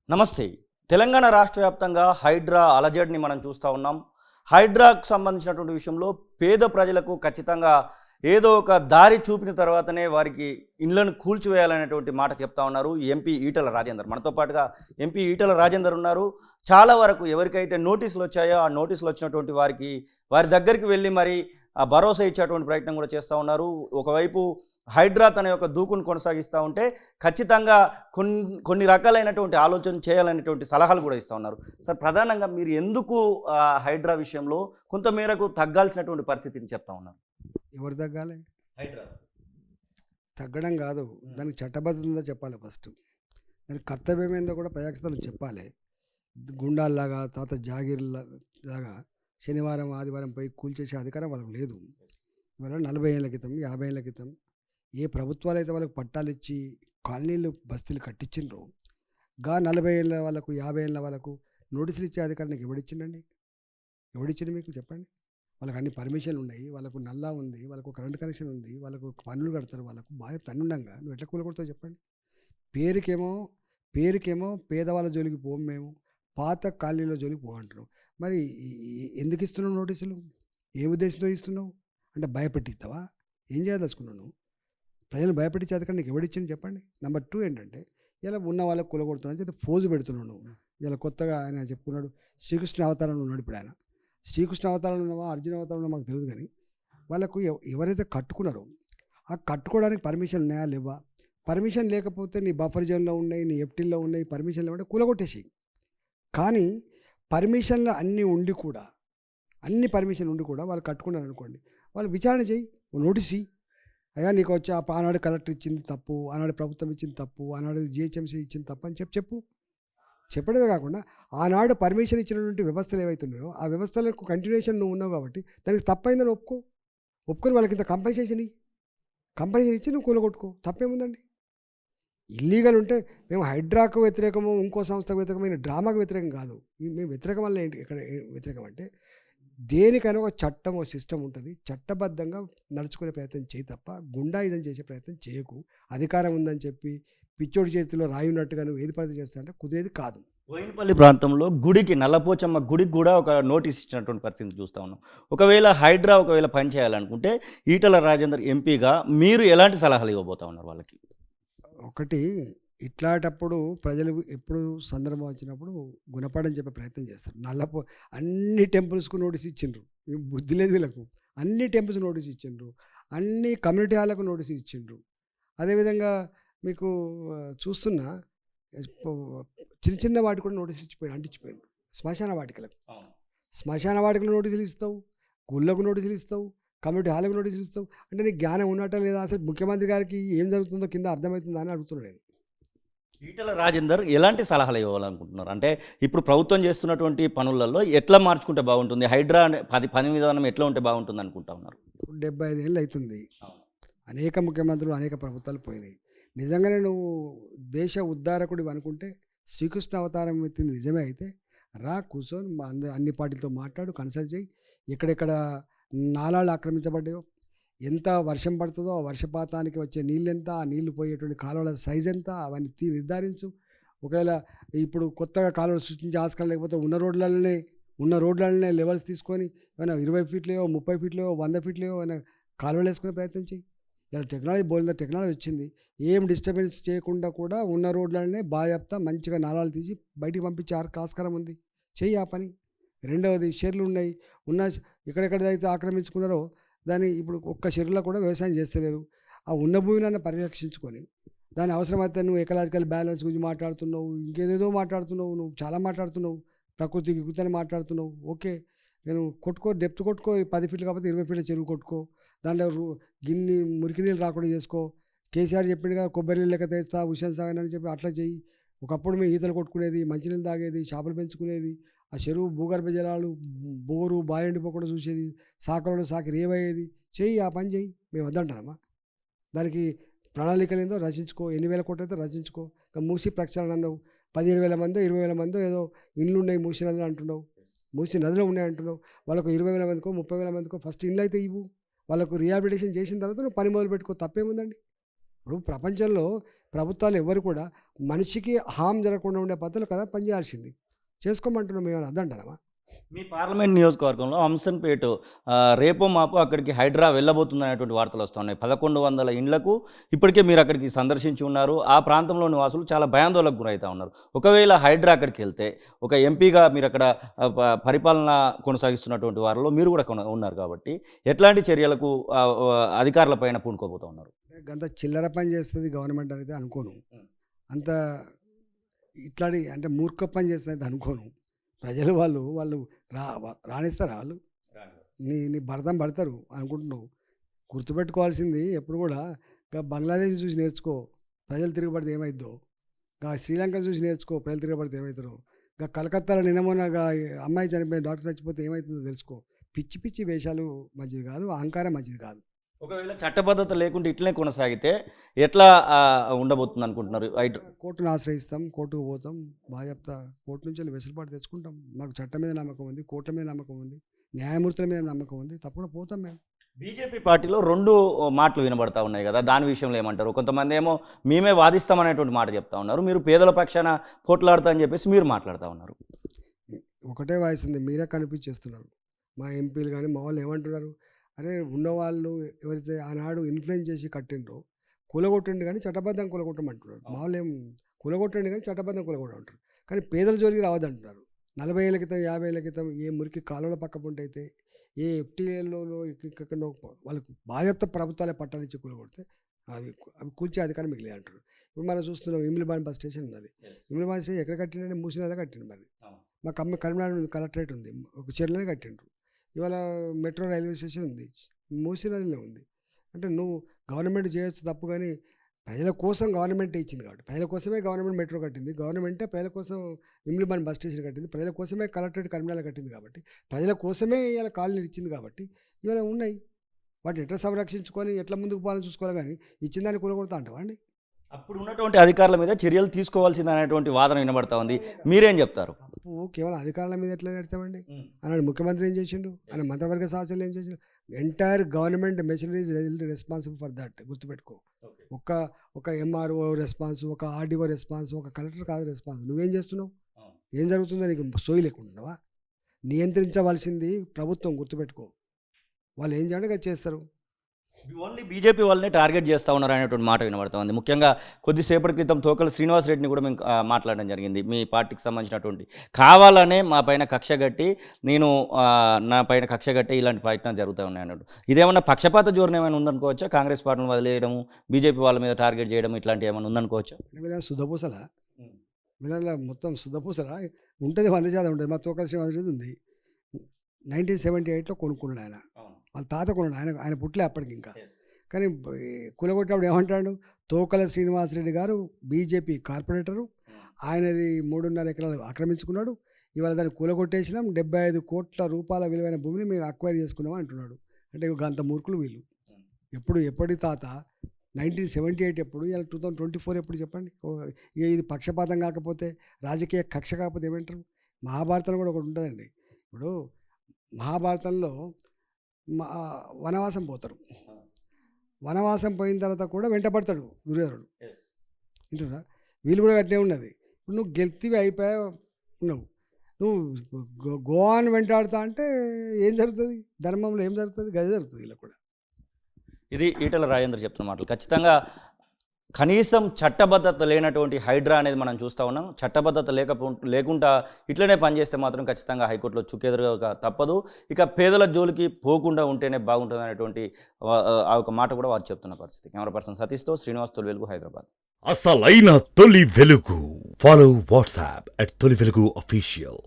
నమస్తే. తెలంగాణ రాష్ట్ర వ్యాప్తంగా హైడ్రా అలజడిని మనం చూస్తూ ఉన్నాం. హైడ్రాకు సంబంధించినటువంటి విషయంలో పేద ప్రజలకు ఖచ్చితంగా ఏదో ఒక దారి చూపిన తర్వాతనే వారికి ఇళ్లను కూల్చివేయాలనేటువంటి మాట చెప్తా ఉన్నారు ఎంపీ ఈటెల రాజేందర్. మనతో పాటుగా ఎంపీ ఈటెల రాజేందర్ ఉన్నారు. చాలా వరకు ఎవరికైతే నోటీసులు వచ్చాయో ఆ నోటీసులు వచ్చినటువంటి వారి దగ్గరికి వెళ్ళి మరి ఆ భరోసా ఇచ్చేటువంటి ప్రయత్నం కూడా చేస్తూ ఉన్నారు. ఒకవైపు హైడ్రా తన యొక్క దూకును కొనసాగిస్తూ ఉంటే ఖచ్చితంగా కొన్ని రకాలైనటువంటి ఆలోచన చేయాలనేటువంటి సలహాలు కూడా ఇస్తూ ఉన్నారు. సార్, ప్రధానంగా మీరు ఎందుకు హైడ్రా విషయంలో కొంతమేరకు తగ్గాల్సినటువంటి పరిస్థితిని చెప్తా ఉన్నారు? ఎవరు తగ్గాలి? హైడ్రా తగ్గడం కాదు, దానికి చట్టబద్ధత ఉందో చెప్పాలి. ఫస్ట్ దానికి కర్తవ్యం ఏందో కూడా ప్రజాక్షతలు చెప్పాలి. గుండాల్లాగా తాత జాగీర్లాగా శనివారం ఆదివారం పోయి కూల్చేసే అధికారం వాళ్ళకి లేదు. ఇవాళ 40 ఏళ్ళ క్రితం 50 ఏళ్ళ క్రితం ఏ ప్రభుత్వాలు అయితే వాళ్ళకి పట్టాలు ఇచ్చి కాలనీలు బస్తీలు కట్టించిండ్రో, 40 ఏళ్ళ వాళ్ళకు 50 ఏళ్ళ వాళ్ళకు నోటీసులు ఇచ్చే అధికారానికి ఎవడిచ్చిండండి? ఎవడిచ్చింది మీకు చెప్పండి? వాళ్ళకి అన్ని పర్మిషన్లు ఉన్నాయి, వాళ్ళకు నల్లా ఉంది, వాళ్ళకు కరెంట్ కనెక్షన్ ఉంది, వాళ్ళకు పన్నులు కడతారు, వాళ్ళకు బాగా తన్నుండగా నువ్వు ఎట్లా కూలగొడతావు చెప్పండి? పేరుకేమో పేదవాళ్ళ జోలికి పోం, మేము పాత కాలనీలో జోలికి పోమంటున్నావు. మరి ఎందుకు ఇస్తున్నావు నోటీసులు? ఏ ఉద్దేశంతో ఇస్తున్నావు? అంటే భయపెట్టిస్తావా? ఏం చేయదలుచుకున్నావు నువ్వు? ప్రజలు భయపెట్టించే అధికారం నీకు ఎవడిచ్చింది చెప్పండి? నెంబర్ 2 ఏంటంటే, ఇలా ఉన్న వాళ్ళకు కూలగొడుతున్నావు అని ఫోజు పెడుతున్నావు నువ్వు. ఇలా కొత్తగా ఆయన చెప్పుకున్నాడు శ్రీకృష్ణ అవతారంలో ఉన్నాడు. ఇప్పుడు ఆయన శ్రీకృష్ణ అవతారంలో ఉన్నావా అర్జున అవతారంలో మాకు తెలియదు, కానీ వాళ్ళకు ఎవరైతే కట్టుకున్నారో ఆ కట్టుకోవడానికి పర్మిషన్ ఉన్నాయా లేవా? పర్మిషన్ లేకపోతే నీ బఫర్ జోన్లో ఉన్నాయి, నీ ఎఫ్టీల్లో ఉన్నాయి, పర్మిషన్లు ఏమంటే కూలగొట్టేసి. కానీ పర్మిషన్లు అన్నీ ఉండి కూడా వాళ్ళు కట్టుకున్నారు అనుకోండి, వాళ్ళు విచారణ చేయి, నోటీస్. అయ్యా నీకు వచ్చి ఆనాడు కలెక్టర్ ఇచ్చింది తప్పు, ఆనాడు ప్రభుత్వం ఇచ్చింది తప్పు, ఆనాడు జిహెచ్ఎంసీ ఇచ్చింది తప్పు అని చెప్పు. చెప్పడమే కాకుండా ఆనాడు పర్మిషన్ ఇచ్చినటువంటి వ్యవస్థలు ఏవైతున్నాయో ఆ వ్యవస్థలకు కంటిన్యూషన్ నువ్వు ఉన్నావు కాబట్టి దానికి తప్పైందని ఒప్పుకొని వాళ్ళకి ఇంత కంపెన్సేషన్ ఇచ్చి నువ్వు కూలగొట్టుకో. తప్పేముందండి? ఇల్లీగల్ ఉంటే మేము హైడ్రాకు వ్యతిరేకము, ఇంకో సంస్థకు వ్యతిరేకమైన డ్రామాకు వ్యతిరేకం కాదు. మేము వ్యతిరేకం వల్ల ఏంటి? ఇక్కడ వ్యతిరేకం అంటే దేనికైనా ఒక చట్టం, ఒక సిస్టమ్ ఉంటుంది. చట్టబద్ధంగా నడుచుకునే ప్రయత్నం చేయి తప్ప గుండాయిజం చేసే ప్రయత్నం చేయకు. అధికారం ఉందని చెప్పి పిచ్చోడి చేతిలో రాయి ఉన్నట్టుగా నువ్వు ఏది ప్రయత్నం చేస్తానంటే కుదిరేది కాదు. బోయినపల్లి ప్రాంతంలో గుడికి, నల్లపోచమ్మ గుడికి కూడా ఒక నోటీస్ ఇచ్చినటువంటి పరిస్థితి చూస్తూ ఉన్నాం. హైడ్రా ఒకవేళ పనిచేయాలనుకుంటే ఈటెల రాజేందర్ ఎంపీగా మీరు ఎలాంటి సలహాలు ఇవ్వబోతా ఉన్నారు వాళ్ళకి? ఒకటి, ఇట్లాంటప్పుడు ప్రజలు ఎప్పుడు సందర్భం వచ్చినప్పుడు గుణపాఠం చెప్పే ప్రయత్నం చేస్తారు. అన్ని టెంపుల్స్కు నోటీస్ ఇచ్చిండ్రు, బుద్ధి లేదు వీళ్ళకు. అన్ని టెంపుల్స్ నోటీస్ ఇచ్చిండ్రు, అన్ని కమ్యూనిటీ హాల్లకు నోటీస్ ఇచ్చిండ్రు. అదేవిధంగా మీకు చూస్తున్నా చిన్న చిన్న వాటికి కూడా నోటీస్ అంటించిపోయిండు. శ్మశాన వాటికలు నోటీసులు ఇస్తావు, గుళ్ళకు నోటీసులు ఇస్తావు, కమ్యూనిటీ హాల్కు నోటీసులు ఇస్తావు. అంటే నీకు జ్ఞానం ఉన్నట్ట లేదా? అసలు ముఖ్యమంత్రి గారికి ఏం జరుగుతుందో కింద అర్థమవుతుందా అని అడుగుతున్నాడు నేను. ఈటెల రాజేందర్ ఎలాంటి సలహాలు ఇవ్వాలనుకుంటున్నారు? అంటే ఇప్పుడు ప్రభుత్వం చేస్తున్నటువంటి పనులలో ఎట్లా మార్చుకుంటే బాగుంటుంది? హైడ్రా పని విధానం ఎట్లా ఉంటే బాగుంటుంది అనుకుంటా ఉన్నారు? 75 ఏళ్ళు అవుతుంది. అనేక ముఖ్యమంత్రులు, అనేక ప్రభుత్వాలు పోయినాయి. నిజంగానే నువ్వు దేశ ఉద్ధారకుడు అనుకుంటే, శ్రీకృష్ణ అవతారం ఎత్తింది నిజమే అయితే కూర్చొని అన్ని పార్టీలతో మాట్లాడు, కన్సల్ట్ చేయి. ఎక్కడెక్కడ నాలాలు ఆక్రమించబడ్డాయో, ఎంత వర్షం పడుతుందో ఆ వర్షపాతానికి వచ్చే నీళ్ళు ఎంత, ఆ నీళ్లు పోయేటువంటి కాలువల సైజ్ ఎంత, అవన్నీ నిర్ధారించు. ఒకవేళ ఇప్పుడు కొత్తగా కాలువలు సృష్టించే ఆస్కారం లేకపోతే ఉన్న రోడ్లనే లెవెల్స్ తీసుకొని ఏమైనా 20 ఫీట్లేవో, 30 ఫీట్లేవో, 100 ఫీట్లేవో ఏమైనా కాలువలు వేసుకునే ప్రయత్నం చేయి. ఇలా టెక్నాలజీ వచ్చింది. ఏం డిస్టర్బెన్స్ చేయకుండా కూడా ఉన్న రోడ్లనే బాగా మంచిగా నాలాలు తీసి బయటికి పంపించే ఆస్కారం ఉంది. చెయ్యి ఆ పని. రెండవది, షెర్లు ఉన్నాయి. ఎక్కడెక్కడైతే ఆక్రమించుకున్నారో దాన్ని ఇప్పుడు ఒక్క షెర్లో కూడా వ్యవసాయం చేస్తలేరు. ఆ ఉన్న భూమిని పరిరక్షించుకొని దాని అవసరమైతే నువ్వు ఎకలాజికల్ బ్యాలెన్స్ గురించి మాట్లాడుతున్నావు, ఇంకేదేదో మాట్లాడుతున్నావు, నువ్వు చాలా మాట్లాడుతున్నావు, ప్రకృతికి గుర్తని మాట్లాడుతున్నావు. ఓకే, నేను డెప్త్ కొట్టుకో, 10 ఫీట్లు కాకపోతే 20 ఫీట్ల చెరువు కొట్టుకో, దాంట్లో గిన్ని మురికి నీళ్ళు రాకుండా చేసుకో. కేసీఆర్ చెప్పిండు కదా, కొబ్బరి నీళ్ళు లెక్క తెస్తా హుస్సేన్ సాగర్ అని చెప్పి అట్లా చెయ్యి. ఒకప్పుడు మేము ఈతలు కొట్టుకునేది, మంచినీళ్ళు తాగేది, చేపలు పెంచుకునేది, ఆ చెరువు భూగర్భ జలాలు బోరు బావి ఎండిపోకుండా చూసేది, సాకలో సాకి రేవయ్యేది. చెయ్యి, ఆ పని చెయ్యి. మేము వద్దంటామా? దానికి ప్రణాళికలు ఏందో రచించుకో. 8,000 కోట్లు అయితే రచించుకో. మూసి ప్రక్షాళన అన్నావు, 15,000 మందో 20,000 మందో ఏదో ఇండ్లు ఉన్నాయి మూసి నదిలో అంటున్నావు, మూసి నదిలో ఉన్నాయి అంటున్నావు. వాళ్ళకు 20,000 మందికో 30,000 మందికో ఫస్ట్ ఇండ్లు అయితే ఇవ్వు. వాళ్ళకు రిహాబిలిటేషన్ చేసిన తర్వాత నువ్వు పని మొదలు పెట్టుకో. తప్పేముందండి? ఇప్పుడు ప్రపంచంలో ప్రభుత్వాలు ఎవరు కూడా మనిషికి హామ్ జరగకుండా ఉండే పద్ధతులు కదా పనిచేయాల్సింది. చేసుకోమంటున్నాం, మేము అద్దంటామా? మీ పార్లమెంట్ నియోజకవర్గంలో హంసన్పేట రేపో మాపో అక్కడికి హైడ్రా వెళ్ళబోతుందనేటువంటి వార్తలు వస్తున్నాయి. 1100 ఇండ్లకు ఇప్పటికే మీరు అక్కడికి సందర్శించి ఉన్నారు. ఆ ప్రాంతంలోని వాసులు చాలా భయాందోళనకు గురవుతా ఉన్నారు. ఒకవేళ హైడ్రా అక్కడికి వెళ్తే ఒక ఎంపీగా మీరు అక్కడ పరిపాలన కొనసాగిస్తున్నటువంటి వారిలో మీరు కూడా ఉన్నారు కాబట్టి ఎట్లాంటి చర్యలకు అధికారుల పైన పూనుకోబోతూ ఉన్నారు? గంత చిల్లర పని చేస్తుంది గవర్నమెంట్ అనేది అనుకోను. అంత ఇట్లాంటి అంటే మూర్ఖ పని చేస్తుంది అనుకోను. ప్రజలు వాళ్ళు రాణిస్తారా? వాళ్ళు నీ భరతం పడతారు అనుకుంటున్నావు. గుర్తుపెట్టుకోవాల్సింది ఎప్పుడు కూడా బంగ్లాదేశ్ చూసి నేర్చుకో, ప్రజలు తిరగబడితే ఏమైద్దో. శ్రీలంక చూసి నేర్చుకో, ప్రజలు తిరగబడితే ఏమవుతారో. కలకత్తాలో నిన్నమొన్న అమ్మాయి చనిపోయి డాక్టర్ చచ్చిపోతే ఏమవుతుందో తెలుసుకో. పిచ్చి పిచ్చి వేషాలు మంచిది కాదు, అహంకారం మంచిది కాదు. ఒకవేళ చట్టబద్ధత లేకుండా ఇట్లనే కొనసాగితే ఎట్లా ఉండబోతుంది అనుకుంటున్నారు? కోర్టును ఆశ్రయిస్తాం, కోర్టుకు పోతాం, బాగా చెప్తా. కోర్టు నుంచి వెళ్ళి వెసులుబాటు తెచ్చుకుంటాం. మాకు చట్టం మీద నమ్మకం ఉంది, కోర్టుల మీద నమ్మకం ఉంది, న్యాయమూర్తుల మీద నమ్మకం ఉంది. తప్పకుండా పోతాం మేము. బీజేపీ పార్టీలో 2 మాటలు వినబడతా ఉన్నాయి కదా, దాని విషయంలో ఏమంటారు? కొంతమంది ఏమో మేమే వాదిస్తామనేటువంటి మాట చెప్తా ఉన్నారు, మీరు పేదల పక్షాన పోట్లాడతా అని చెప్పేసి మీరు మాట్లాడుతూ ఉన్నారు. ఒకటే వాయిస్ ఉంది, మీరే కనిపించేస్తున్నారు. మా ఎంపీలు కానీ మా వాళ్ళు ఏమంటున్నారు, అరే ఉన్నవాళ్ళు ఎవరైతే ఆనాడు ఇన్ఫ్లుయెన్స్ చేసి కట్టిండ్రో కూలగొట్టండి కానీ చట్టబద్ధం కూలగొట్టమంటున్నారు. మా వాళ్ళు ఏం కూలగొట్టండి కానీ చట్టబద్ధం కూలగొట్టమంటారు. కానీ పేదల జోలికి రావద్దంటున్నారు. 40 ఏళ్ళ క్రితం 50 ఏళ్ళ క్రితం ఏ మురికి కాలువల పక్క పుంట అయితే ఏ ఎఫ్టీఏలోనో ఎక్కడో వాళ్ళకు బాధ్యత ప్రభుత్వాలే పట్టాలు ఇచ్చి కూలగొడితే అవి కూల్చే అధికారం మిగిలే అంటారు. ఇప్పుడు మనం చూస్తున్నాం ఇమ్లిబాన్ బస్ స్టేషన్ ఉన్నది. ఇమ్లిబాన్ స్టేషన్ ఎక్కడ కట్టిండే? మూసినదా కట్టిండు. మరి మా కరీంనగర్ కలెక్టరేట్ ఉంది, ఒక చెర్లోనే కట్టిండ్రు. ఇవాళ మెట్రో రైల్వే స్టేషన్ ఉంది, మూసినదిలో ఉంది. అంటే నువ్వు గవర్నమెంట్ చేయొచ్చు తప్పు, కానీ ప్రజల కోసం గవర్నమెంట్ ఇచ్చింది కాబట్టి ప్రజల కోసమే గవర్నమెంట్ మెట్రో కట్టింది, గవర్నమెంటే ప్రజల కోసం ఇమ్లిబాన్ బస్ స్టేషన్ కట్టింది, ప్రజల కోసమే కలెక్టరేట్ కరీంనగర్ కట్టింది. కాబట్టి ప్రజల కోసమే ఇవాళ కాలనీలు ఇచ్చింది. కాబట్టి ఇవాళ ఉన్నాయి, వాటిని ఎట్లా సంరక్షించుకొని ఎట్లా ముందుకు పోవాలని చూసుకోవాలి. కానీ ఇచ్చిన దాన్ని కూలగొడతా అంటావా అండి? అప్పుడు ఉన్నటువంటి అధికారుల మీద చర్యలు తీసుకోవాల్సింది అనేటువంటి వాదన వినబడతా ఉంది, మీరేం చెప్తారు? తప్పు కేవలం అధికారుల మీద ఎట్లా నడతామండి? అన్నాడు ముఖ్యమంత్రి ఏం చేసిండు, ఆయన మంత్రివర్గ సదస్సులు ఏం చేసిండు? Entire government machinery is responsible for that. గుర్తుపెట్టుకో. ఒక ఎంఆర్ఓ రెస్పాన్స్, ఒక ఆర్డీఓ రెస్పాన్స్, ఒక కలెక్టర్ కాదు రెస్పాన్స్. నువ్వేం చేస్తున్నావు? ఏం జరుగుతుందో నీకు సోయి లేకుంటున్నావా? నియంత్రించవలసింది ప్రభుత్వం. గుర్తుపెట్టుకో. వాళ్ళు ఏం చేయాలి అది చేస్తారు. ఓన్లీ బీజేపీ వాళ్ళని టార్గెట్ చేస్తూ ఉన్నారు అనేటువంటి మాట వినబడుతుంది. ముఖ్యంగా కొద్దిసేపటి క్రితం తోకల శ్రీనివాస్ రెడ్డిని కూడా మేము మాట్లాడడం జరిగింది. మీ పార్టీకి సంబంధించినటువంటి కావాలనే మా పైన కక్ష కట్టి నా పైన కక్ష కట్టి ఇలాంటి ప్రయత్నాలు జరుగుతూ ఉన్నాయి అన్నట్టు. ఇదేమన్నా పక్షపాత ధోరణి ఏమైనా ఉందనుకోవచ్చా? కాంగ్రెస్ పార్టీని వదిలేయడము, బీజేపీ వాళ్ళ మీద టార్గెట్ చేయడం ఇట్లాంటివి ఏమైనా ఉందనుకోవచ్చా? శుద్ధపూసలా వీళ్ళ మొత్తం శుద్ధపూసలా ఉంటుంది. 100% ఉంటుంది. మా తోకల శ్రీనివాస్ రెడ్డి ఉంది, 1978లో కొనుక్కున్నాడు ఆయన. వాళ్ళ తాత కొన్నాడు, ఆయన పుట్టలే అప్పటికి ఇంకా. కానీ కూలగొట్టేప్పుడు ఏమంటాడు, తోకల శ్రీనివాసరెడ్డి గారు బీజేపీ కార్పొరేటరు, ఆయనది 3.5 ఎకరాలు ఆక్రమించుకున్నాడు. ఇవాళ దాన్ని కూలగొట్టేసినాం, 75 కోట్ల రూపాయల విలువైన భూమిని మేము అక్వైర్ చేసుకున్నాం అంటున్నాడు. అంటే అంత మూర్ఖులు వీళ్ళు. ఎప్పటి తాత 1978 ఎప్పుడు, ఇలా 2024 ఎప్పుడు చెప్పండి? ఇది పక్షపాతం కాకపోతే, రాజకీయ కక్ష కాకపోతే ఏమంటారు? మహాభారతంలో కూడా ఒకటి ఉంటుందండి. ఇప్పుడు మహాభారతంలో వనవాసం పోతారు. వనవాసం పోయిన తర్వాత కూడా వెంటపడతాడు దుర్యోధనుడు. వింటురా? వీళ్ళు కూడా అట్లే ఉన్నది. ఇప్పుడు నువ్వు గెలితివి అయిపోయా ఉన్నావు, నువ్వు గోవాను వెంటాడుతా అంటే ఏం జరుగుతుంది? ధర్మంలో ఏం జరుగుతుంది? గది జరుగుతుంది ఇలా కూడా. ఇది ఈటెల రాజేందర్ చెప్తున్న మాటలు. ఖచ్చితంగా కనీసం చట్టబద్ధత లేనటువంటి హైడ్రా అనేది మనం చూస్తూ ఉన్నాం. చట్టబద్ధత లేకుండా ఇట్లనే పనిచేస్తే మాత్రం ఖచ్చితంగా హైకోర్టులో చుక్కెదురుగా తప్పదు. ఇక పేదల జోలికి పోకుండా ఉంటేనే బాగుంటుంది అనేటువంటి ఆ ఒక మాట కూడా వారు చెప్తున్న పరిస్థితి. కెమెరా పర్సన్ సతీష్తో శ్రీనివాస్, తొలి వెలుగు, హైదరాబాద్. అసలైన తొలి వెలుగు. ఫాలో వాట్సాప్ @తొలి వెలుగు అఫీషియల్.